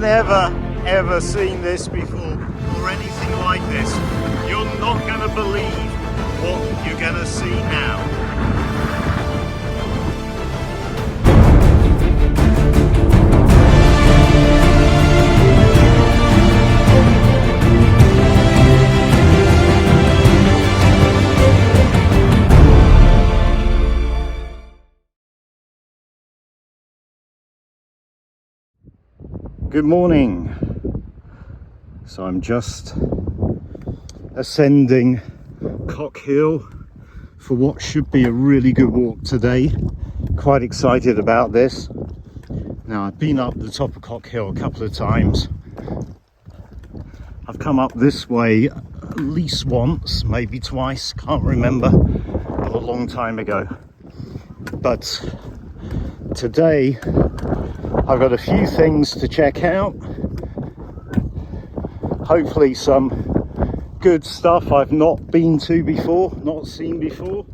never ever seen this before or anything like this. You're not going to believe what you're going to see now. Good morning. So I'm just ascending Cock Hill for what should be a really good walk today. Quite excited about this. Now, I've been up the top of Cock Hill a couple of times. I've come up this way at least once, maybe twice, can't remember, but a long time ago. But today I've got a few things to check out. Hopefully some good stuff I've not been to before, not seen before.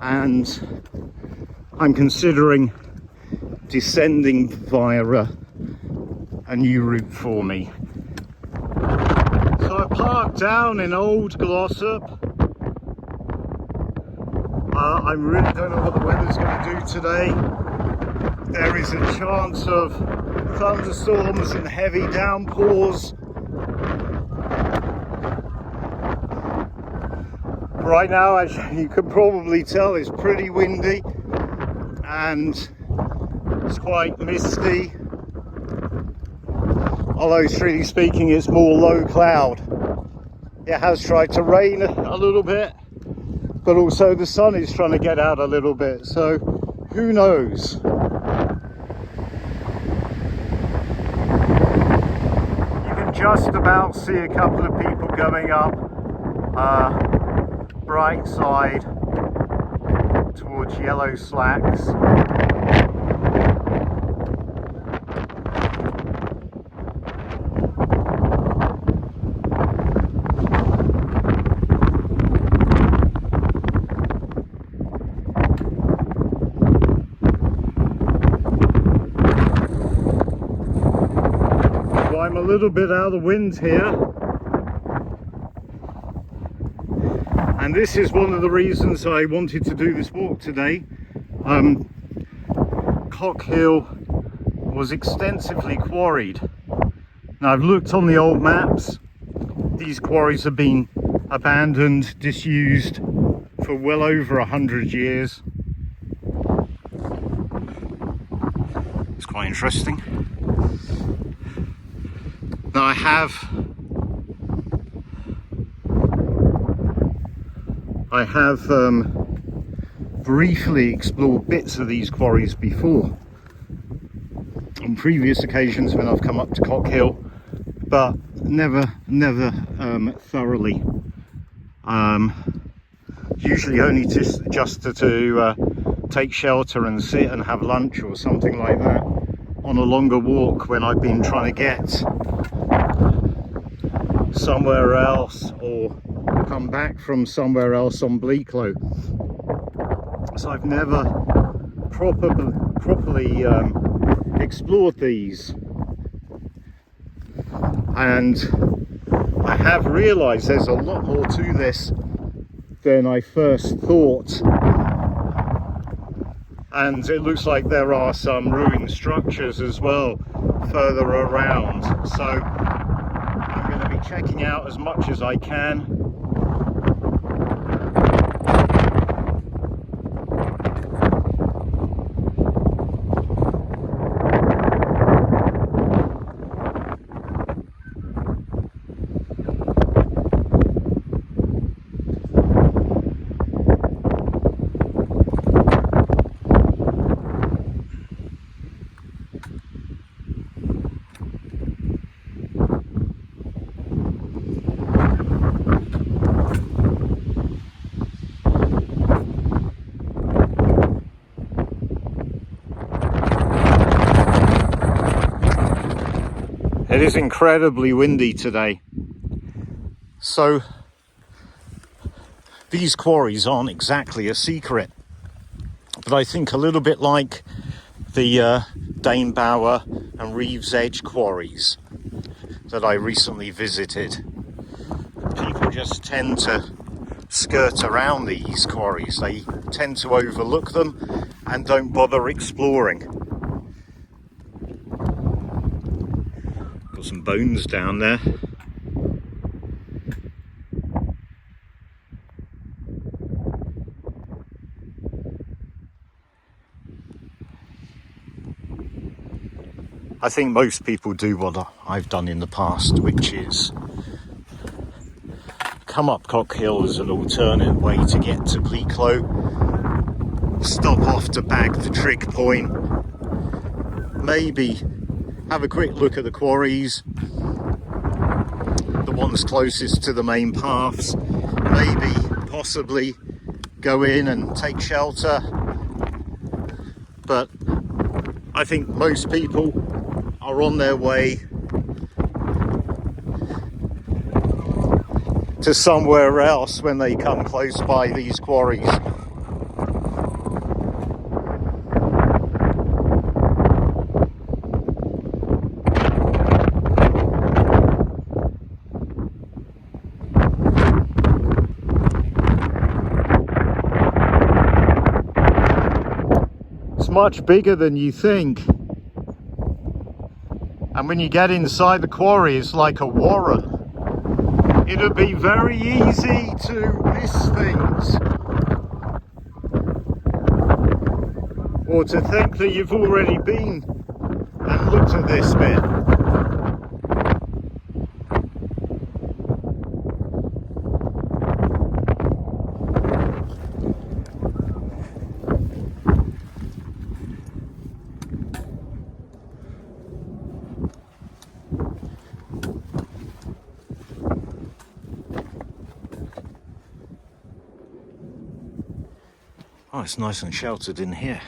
And I'm considering descending via a new route for me. So I parked down in Old Glossop. I really don't know what the weather's going to do today. There is a chance of thunderstorms and heavy downpours. Right now, as you can probably tell, it's pretty windy and it's quite misty. Although, strictly speaking, it's more low cloud. It has tried to rain a little bit, but also the sun is trying to get out a little bit, so who knows? Just about see a couple of people going up Bright Side towards Yellow Slacks. I'm a little bit out of the wind here, and this is one of the reasons I wanted to do this walk today. Cock Hill was extensively quarried. Now, I've looked on the old maps. These quarries have been abandoned, disused for well over 100 years. It's quite interesting. Now, I have briefly explored bits of these quarries before on previous occasions when I've come up to Cock Hill, but never thoroughly. Usually only just to take shelter and sit and have lunch or something like that on a longer walk when I've been trying to get somewhere else or come back from somewhere else on Bleaklow. So I've never properly explored these, and I have realized there's a lot more to this than I first thought, and it looks like there are some ruined structures as well further around, so I'm going to be checking out as much as I can. It is incredibly windy today. So these quarries aren't exactly a secret, but I think a little bit like the Danebauer and Reeves Edge quarries that I recently visited. People just tend to skirt around these quarries. They tend to overlook them and don't bother exploring. Got some bones down there. I think most people do what I've done in the past, which is come up Cock Hill as an alternate way to get to Pleaklow, stop off to bag the Trig point, maybe have a quick look at the quarries, the ones closest to the main paths, maybe possibly go in and take shelter. But I think most people are on their way to somewhere else when they come close by these quarries. It's much bigger than you think. And when you get inside the quarry, it's like a warren. It'll be very easy to miss things, or to think that you've already been and looked at this bit. Oh, it's nice and sheltered in here.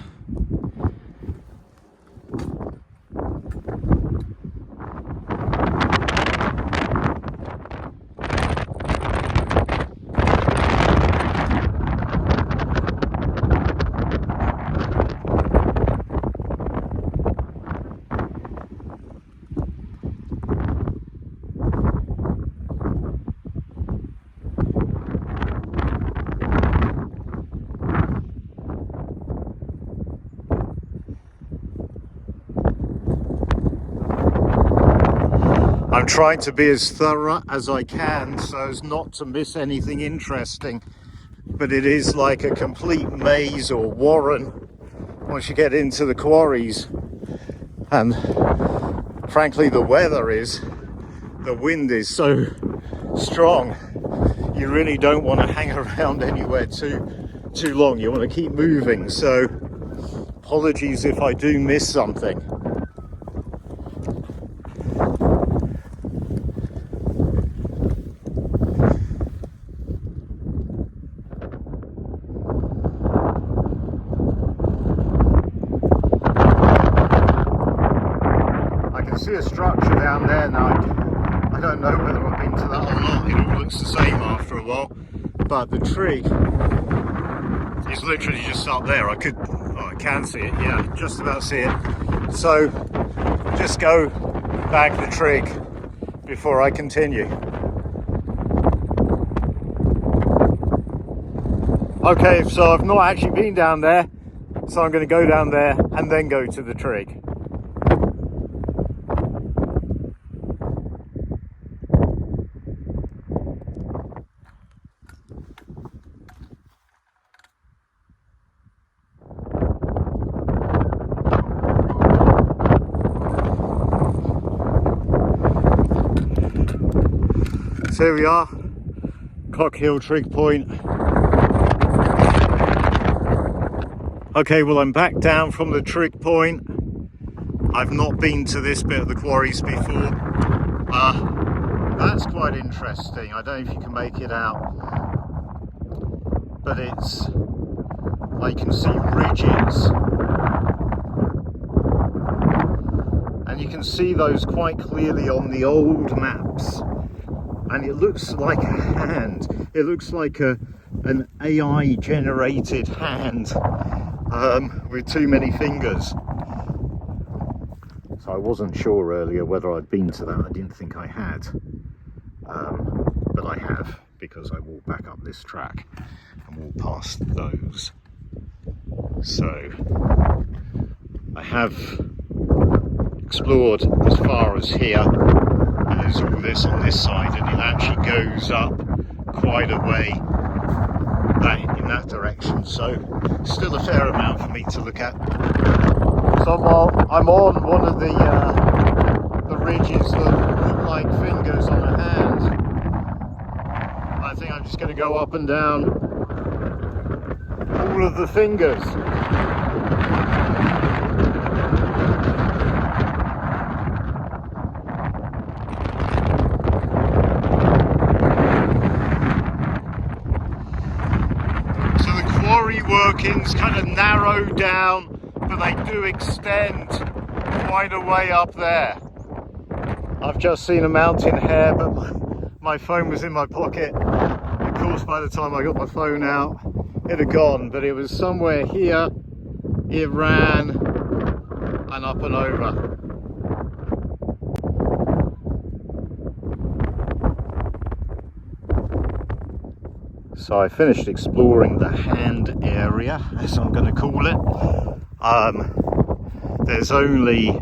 I'm trying to be as thorough as I can so as not to miss anything interesting, but it is like a complete maze or warren once you get into the quarries. And frankly, the wind is so strong, you really don't want to hang around anywhere too long. You want to keep moving, so apologies if I do miss something. See a structure down there now. I don't know whether I've been to that or not. It all looks the same after a while, but the Trig is literally just up there. I can see it, yeah, just about see it. So just go back the Trig before I continue. Okay, so I've not actually been down there, so I'm going to go down there and then go to the Trig. So here we are, Cock Hill Trig Point. Okay, well I'm back down from the Trig Point. I've not been to this bit of the quarries before. That's quite interesting. I don't know if you can make it out, but I can see ridges. And you can see those quite clearly on the old maps. And it looks like a hand. It looks like an AI generated hand with too many fingers. So I wasn't sure earlier whether I'd been to that. I didn't think I had, but I have, because I walked back up this track and walked past those. So I have explored as far as here, and there's all this on this side, and it actually goes up quite a way in that direction, so still a fair amount for me to look at. So I'm on one of the ridges that look like fingers on a hand. I think I'm just going to go up and down all of the fingers. So the quarry workings kind of narrow down, but they do extend quite a way up there. I've just seen a mountain hare, but my phone was in my pocket. Of course, by the time I got my phone out, it had gone, but it was somewhere here. It ran and up and over. So I finished exploring the hand area, as I'm going to call it. There's only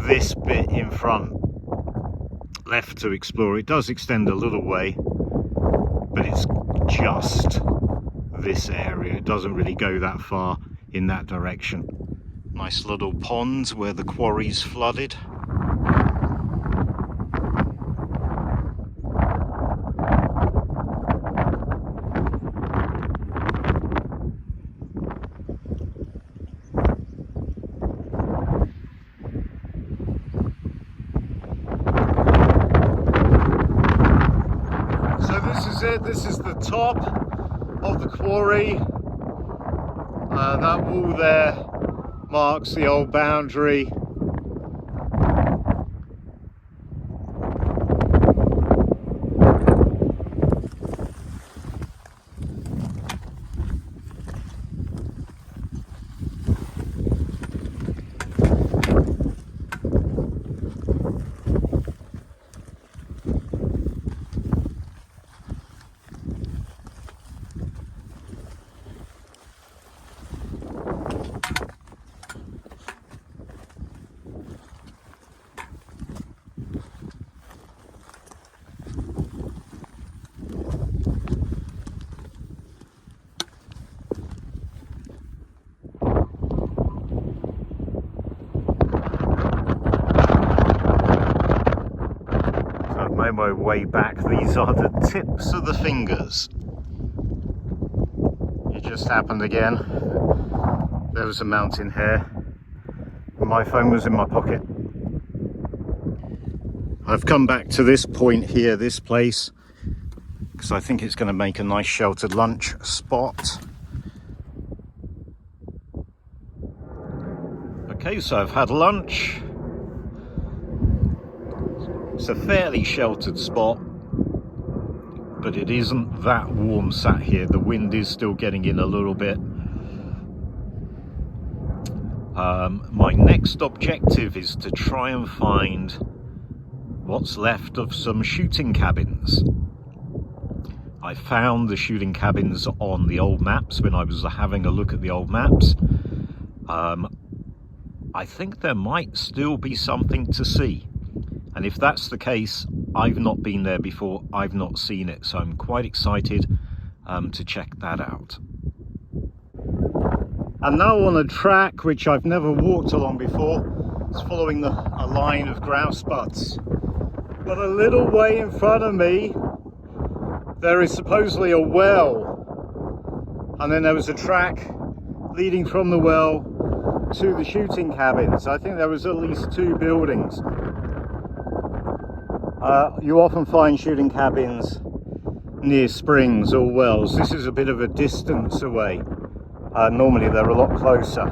this bit in front left to explore. It does extend a little way, but it's just this area. It doesn't really go that far in that direction. Nice little ponds where the quarry's flooded. This is the top of the quarry. That wall there marks the old boundary. My way back, these are the tips of the fingers. It just happened again. There was a mountain hare. My phone was in my pocket. I've come back to this point here, this place, because I think it's going to make a nice sheltered lunch spot. Okay, so I've had lunch. It's a fairly sheltered spot, but it isn't that warm sat here. The wind is still getting in a little bit. My next objective is to try and find what's left of some shooting cabins. I found the shooting cabins on the old maps when I was having a look at the old maps. I think there might still be something to see. And if that's the case, I've not been there before, I've not seen it, so I'm quite excited to check that out. I'm now on a track which I've never walked along before. It's following a line of grouse butts. But a little way in front of me, there is supposedly a well. And then there was a track leading from the well to the shooting cabins. I think there was at least 2 buildings. You often find shooting cabins near springs or wells. This is a bit of a distance away. Normally they're a lot closer.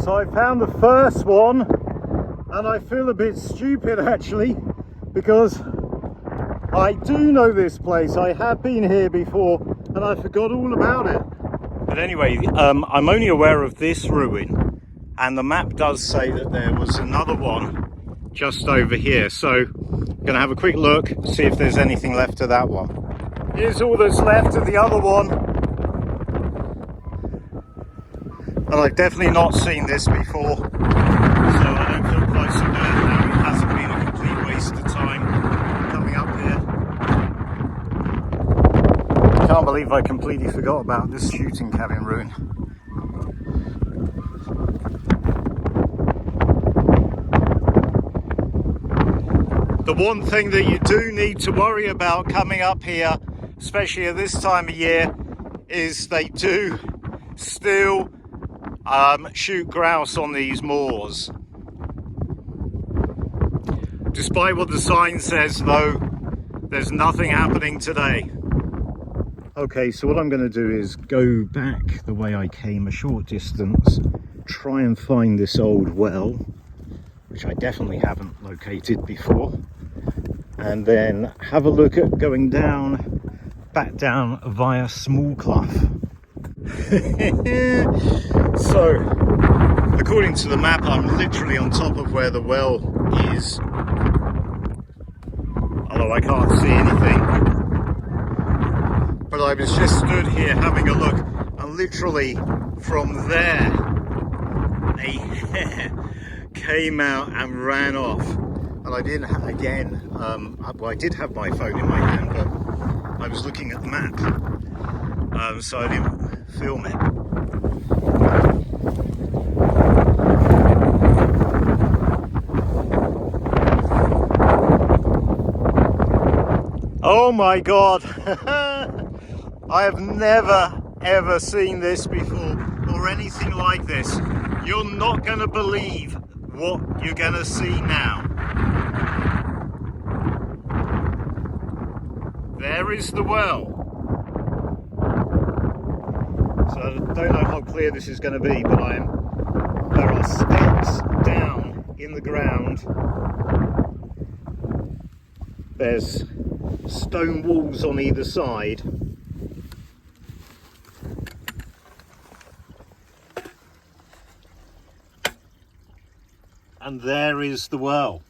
So I found the first one, and I feel a bit stupid actually, because I do know this place. I have been here before and I forgot all about it. But anyway, I'm only aware of this ruin and the map does say that there was another one just over here, so I'm gonna have a quick look, see if there's anything left of that one. Here's all that's left of the other one, and I've definitely not seen this before, so I don't feel quite so bad now. It hasn't been a complete waste of time coming up here. I can't believe I completely forgot about this shooting cabin ruin. The one thing that you do need to worry about coming up here, especially at this time of year, is they do still shoot grouse on these moors. Despite what the sign says though, there's nothing happening today. Okay, so what I'm going to do is go back the way I came a short distance, try and find this old well, which I definitely haven't located before, and then have a look at going back down via Small Clough. So, according to the map, I'm literally on top of where the well is, although I can't see anything. But I was just stood here having a look, and literally from there, a hare came out and ran off. And I didn't have, again, well, I did have my phone in my hand, but I was looking at the map, so I didn't film it. Oh my God! I have never ever seen this before, or anything like this. You're not going to believe what you're going to see now. There is the well. So I don't know how clear this is going to be, but there are steps down in the ground. There's stone walls on either side. And there is the well.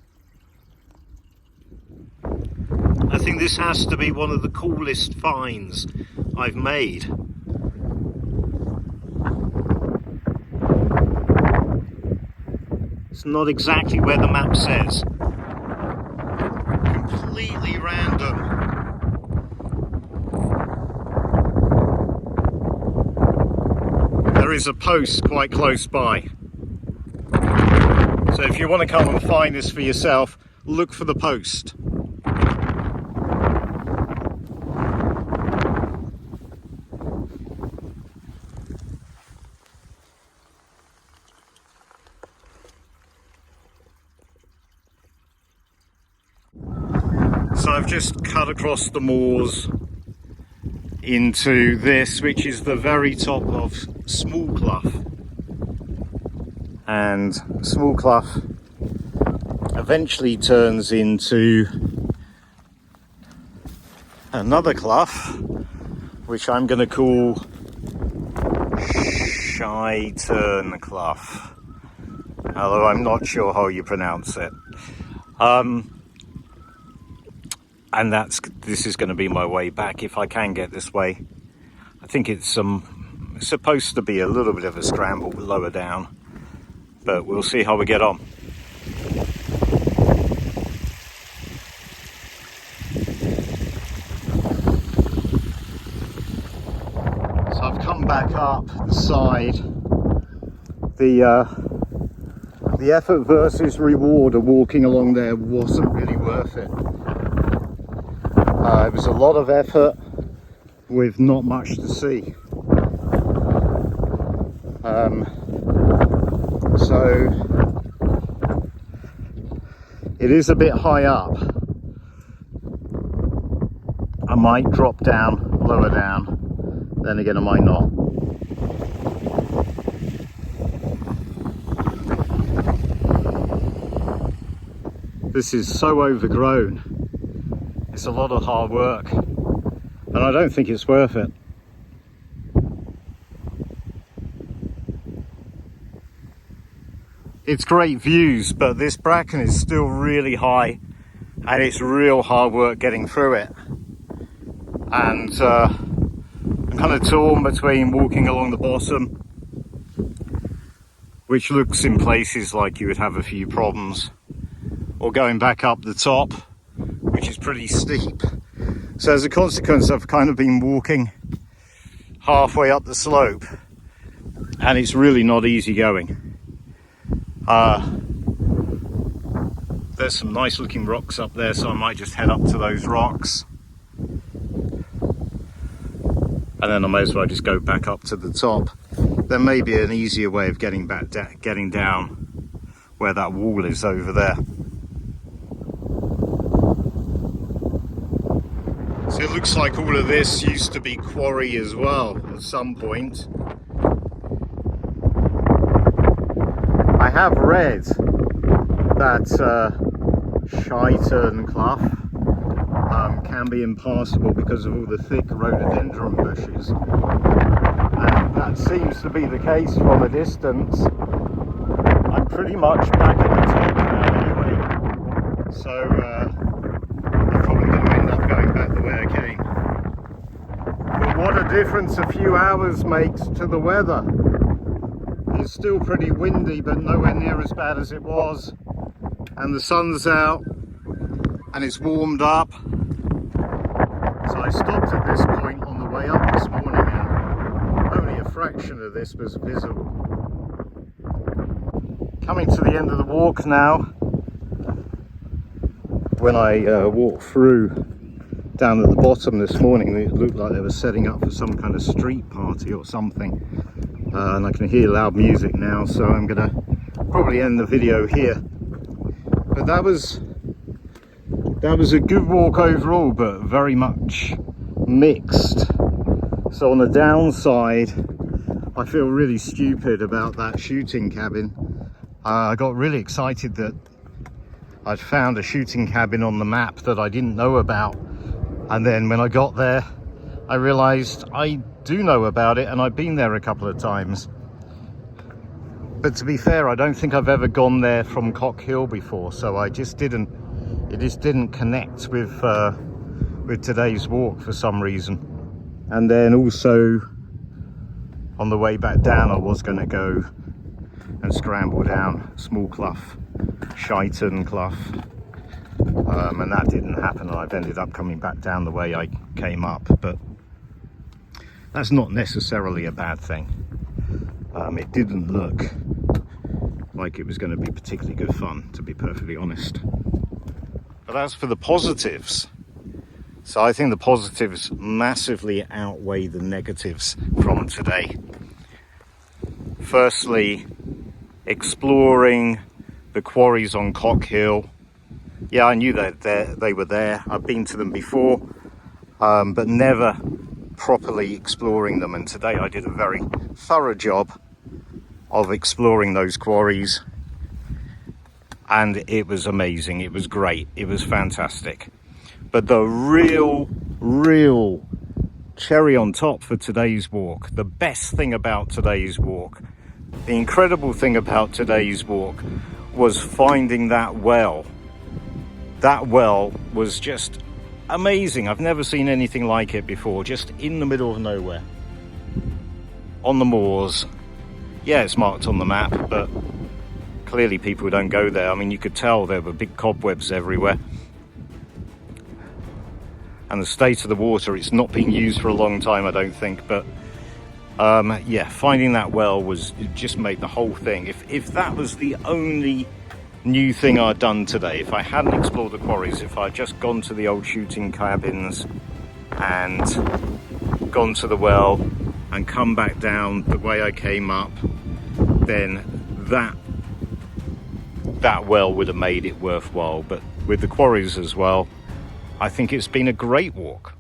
I think this has to be one of the coolest finds I've made. It's not exactly where the map says. Completely random. There is a post quite close by. So if you want to come and find this for yourself, look for the post. So I've just cut across the moors into this, which is the very top of Small Clough. And Small Clough eventually turns into another clough, which I'm going to call Shy-Turn Clough, although I'm not sure how you pronounce it. And this is going to be my way back if I can get this way. I think it's supposed to be a little bit of a scramble lower down, but we'll see how we get on. So I've come back up the side. The effort versus reward of walking along there wasn't really worth it. It was a lot of effort with not much to see. So it is a bit high up. I might drop down, lower down, then again I might not. This is so overgrown. It's a lot of hard work, and I don't think it's worth it. it's great views, but this bracken is still really high and it's real hard work getting through it. And I'm kind of torn between walking along the bottom, which looks in places like you would have a few problems, or going back up the top, which is pretty steep. So as a consequence, I've kind of been walking halfway up the slope, and it's really not easy going. There's some nice looking rocks up there, so I might just head up to those rocks. And then I may as well just go back up to the top. There may be an easier way of getting down where that wall is over there. So it looks like all of this used to be Quarry as well at some point. I have read that Shighton Clough can be impassable because of all the thick rhododendron bushes, and that seems to be the case from a distance. I'm pretty much back at the top now anyway, so I'm probably going to end up going back the way I came. But what a difference a few hours makes to the weather. It's still pretty windy, but nowhere near as bad as it was, and the sun's out and it's warmed up. So I stopped at this point on the way up this morning and only a fraction of this was visible. Coming to the end of the walk now. When I walked through down at the bottom this morning, it looked like they were setting up for some kind of street party or something. And I can hear loud music now, so I'm gonna probably end the video here. But that was a good walk overall, but very much mixed. So on the downside, I feel really stupid about that shooting cabin. I got really excited that I'd found a shooting cabin on the map that I didn't know about, and then when I got there I realized I do know about it and I've been there a couple of times. But to be fair, I don't think I've ever gone there from Cock Hill before, so it just didn't connect with today's walk for some reason. And then also on the way back down, I was going to go and scramble down Small Clough, Shighton Clough, and that didn't happen, and I've ended up coming back down the way I came up. But that's not necessarily a bad thing. It didn't look like it was going to be particularly good fun, to be perfectly honest. But as for the positives, so I think the positives massively outweigh the negatives from today. Firstly, exploring the quarries on Cock Hill. Yeah, I knew that they were there. I've been to them before, but never properly exploring them. And today I did a very thorough job of exploring those quarries. And it was amazing. It was great. It was fantastic. But the real cherry on top for today's walk, the best thing about today's walk, the incredible thing about today's walk was finding that well. That well was just amazing. I've never seen anything like it before, just in the middle of nowhere. On the moors. Yeah, it's marked on the map, but clearly people don't go there. I mean, you could tell there were big cobwebs everywhere. And the state of the water, it's not been used for a long time, I don't think. But yeah, finding that well it just made the whole thing. If that was the only new thing I'd done today, if I hadn't explored the quarries, if I'd just gone to the old shooting cabins and gone to the well and come back down the way I came up, then that well would have made it worthwhile. But with the quarries as well, I think it's been a great walk.